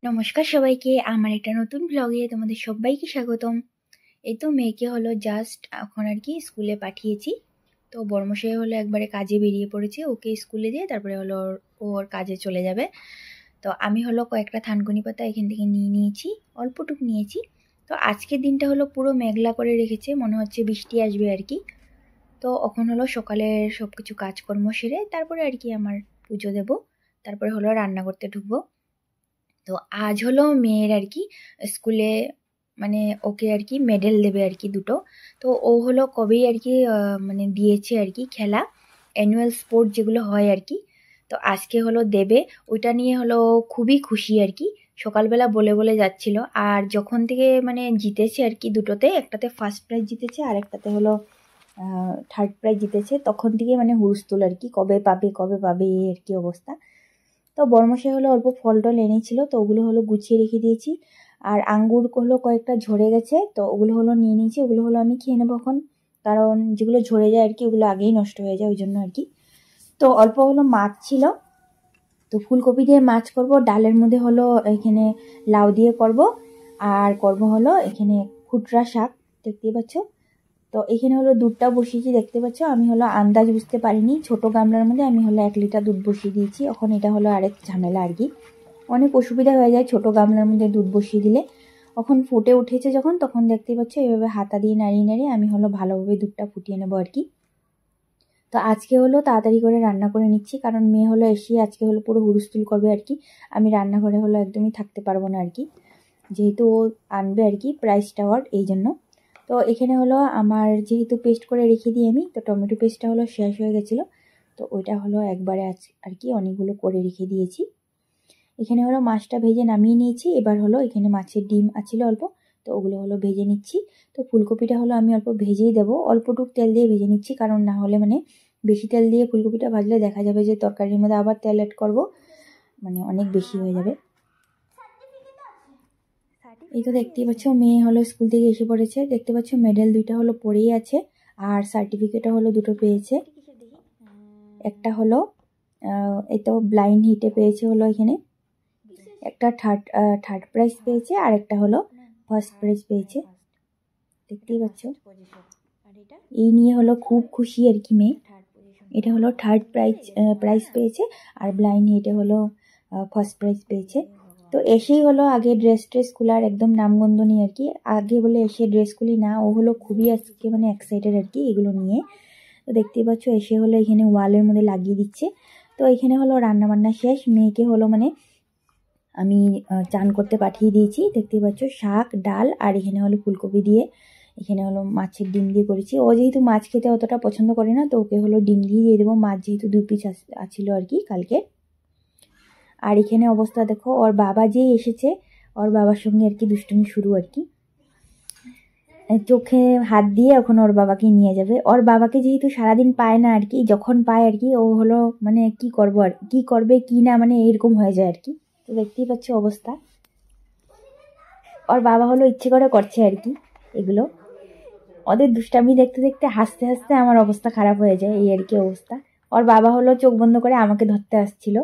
নমস্কার সবাইকে, আমার একটা নতুন ব্লগে তোমাদের সবাইকে স্বাগতম। এই তো মেয়েকে হলো জাস্ট এখন আর কি স্কুলে পাঠিয়েছি। তো বড়মশাই হলো একবারে কাজে বেরিয়ে পড়েছে, ওকে স্কুলে দিয়ে তারপরে হলো ওর কাজে চলে যাবে। তো আমি হলো কয়েকটা থানকুনি পাতা এখান থেকে নিয়ে নিয়েছি, অল্পটুকু নিয়েছি। তো আজকের দিনটা হলো পুরো মেঘলা করে রেখেছে, মনে হচ্ছে বৃষ্টি আসবে আর কি। তো এখন হলো সকালে সব কিছু কাজকর্ম সেরে তারপরে আর কি আমার পুজো দেব, তারপরে হলো রান্না করতে ঢুকবো। তো আজ হলো মেয়ের আর কি স্কুলে মানে ওকে আর কি মেডেল দেবে আর কি দুটো। তো ও হলো কবেই আর কি মানে দিয়েছে আর কি খেলা, অ্যানুয়াল স্পোর্ট যেগুলো হয় আর কি। তো আজকে হলো দেবে, ওইটা নিয়ে হলো খুবই খুশি আর কি। সকালবেলা বলে বলে যাচ্ছিল, আর যখন থেকে মানে জিতেছে আর কি দুটোতে, একটাতে ফার্স্ট প্রাইজ জিতেছে আর একটাতে হলো থার্ড প্রাইজ জিতেছে, তখন থেকে মানে হুলস্থুল আর কি, কবে পাবে কবে পাবে এই আর কি অবস্থা। তো বড়মশাই হলো অল্প ফল টল এনেছিল, তো ওগুলো হলো গুছিয়ে রেখে দিয়েছি। আর আঙ্গুর হলো কয়েকটা ঝরে গেছে, তো ওগুলো হলো নিয়ে নিয়েছি, ওগুলো হলো আমি খেয়ে নেবো এখন, কারণ যেগুলো ঝরে যায় আর কি ওগুলো আগেই নষ্ট হয়ে যায় ওই জন্য আর কি। তো অল্প হলো মাছ ছিল, তো ফুলকপি দিয়ে মাছ করব, ডালের মধ্যে হলো এখানে লাউ দিয়ে করব, আর করব হলো এখানে খুটরা শাক, দেখতেই পাচ্ছ। তো এখানে হলো দুধটা বসিয়েছি, দেখতে পাচ্ছ। আমি হলো আন্দাজ বুঝতে পারিনি, ছোট গামলার মধ্যে আমি হলো 1 লিটার দুধ বসিয়ে দিয়েছি। এখন এটা হলো আরেক ঝামেলা আর কি, অনেক অসুবিধা হয়ে যায় ছোট গামলার মধ্যে দুধ বসিয়ে দিলে। এখন ফুটে উঠেছে যখন, তখন দেখতে পাচ্ছ এইভাবে হাতা দিয়ে নাড়িয়ে নাড়িয়ে আমি হলো ভালোভাবে দুধটা ফুটিয়ে নেবো আর কি। তো আজকে হলো তাড়াতাড়ি করে রান্না করে নিচ্ছি, কারণ মেয়ে হলো এসে আজকে হলো পুরো হুড়স্থুল করবে আর কি। আমি রান্নাঘরে হলো একদমই থাকতে পারবো না আর কি, যেহেতু ও আনবে আর কি প্রাইজটা অ্যাওয়ার্ড, এই জন্য। তো এখানে হলো আমার যেহেতু পেস্ট করে রেখে দিই আমি, তো টমেটো পেস্টটা হলো শেষ হয়ে গেছিলো, তো ওইটা হলো একবারে আর কি অনেকগুলো করে রেখে দিয়েছি। এখানে হলো মাছটা ভেজে নামিয়ে নিয়েছি, এবার হলো এখানে মাছের ডিম আছিল অল্প, তো ওগুলো হলো ভেজে নিচ্ছি। তো ফুলকপিটা হলো আমি অল্প ভেজেই দেবো, অল্পটুক তেল দিয়ে ভেজে নিচ্ছি, কারণ না হলে মানে বেশি তেল দিয়ে ফুলকপিটা ভাজলে দেখা যাবে যে তরকারির মধ্যে আবার তেল অ্যাড করবো, মানে অনেক বেশি হয়ে যাবে। এই তো দেখতেই পাচ্ছ মেয়ে হলো স্কুল থেকে এসে পড়েছে, দেখতে পাচ্ছ মেডেল দুইটা হলো পড়েই আছে, আর সার্টিফিকেটও হলো দুটো পেয়েছে। একটা হলো এই তো ব্লাইন্ড হিটে পেয়েছে হলো এখানে, একটা থার্ড প্রাইজ পেয়েছে, আর একটা হলো ফার্স্ট প্রাইজ পেয়েছে, দেখতেই পাচ্ছ। এই নিয়ে হলো খুব খুশি আর কি মেয়ে। এটা হলো থার্ড প্রাইজ পেয়েছে, আর ব্লাইন্ড হিটে হলো ফার্স্ট প্রাইজ পেয়েছে। তো এসেই হলো আগে ড্রেস খোলার একদম নামগন্ধ নিয়ে আর কি, আগে বলে এসে ড্রেস খুলি না, ও হলো খুবই আজকে মানে এক্সাইটেড আর কি এগুলো নিয়ে। তো দেখতেই পাচ্ছ এসে হলো এখানে ওয়ালের মধ্যে লাগিয়ে দিচ্ছে। তো এখানে হলো রান্নাবান্না শেষ, মেয়েকে হলো মানে আমি চান করতে পাঠিয়ে দিয়েছি, দেখতেই পাচ্ছ শাক ডাল, আর এখানে হলো ফুলকপি দিয়ে, এখানে হলো মাছের ডিম দিয়ে করেছি। ও যেহেতু মাছ খেতে অতটা পছন্দ করে না, তো ওকে হলো ডিম দিয়ে দেবো, মাছ যেহেতু 2 পিস আছিল আর কি কালকে। আর এখানে অবস্থা দেখো, ওর বাবা যেই এসেছে, ওর বাবার সঙ্গে আর কি দুষ্টুমি শুরু আর কি, চোখে হাত দিয়ে এখন ওর বাবাকে নিয়ে যাবে। ওর বাবাকে যেহেতু সারাদিন পায় না আর কি, যখন পায় আর কি ও হলো মানে কি করবো আর কি করবে কি না, মানে এরকম হয়ে যায় আর কি। তো দেখতেই পাচ্ছ অবস্থা, ওর বাবা হলো ইচ্ছে করে করছে আর কি এগুলো। ওদের দুষ্টামি দেখতে দেখতে হাসতে হাসতে আমার অবস্থা খারাপ হয়ে যায়, এই আর কি অবস্থা। ওর বাবা হলো চোখ বন্ধ করে আমাকে ধরতে আসছিল।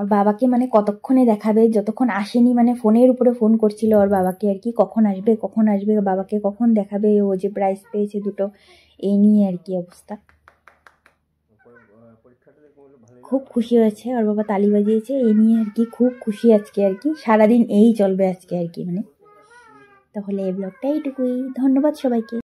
ওর বাবাকে মানে কতক্ষণে দেখাবে, যতক্ষণ আসেনি মানে ফোনের উপরে ফোন করছিল ওর বাবাকে আর কি, কখন আসবে বাবাকে কখন দেখাবে ও যে প্রাইজ পেয়েছে দুটো, এই নিয়ে আর কি অবস্থা। খুব খুশি হয়েছে, ওর বাবা তালি বাজিয়েছে, এই নিয়ে আর কি খুব খুশি আজকে আর কি, সারাদিন এই চলবে আজকে আর কি মানে। তাহলে এই ব্লগটা এইটুকুই, ধন্যবাদ সবাইকে।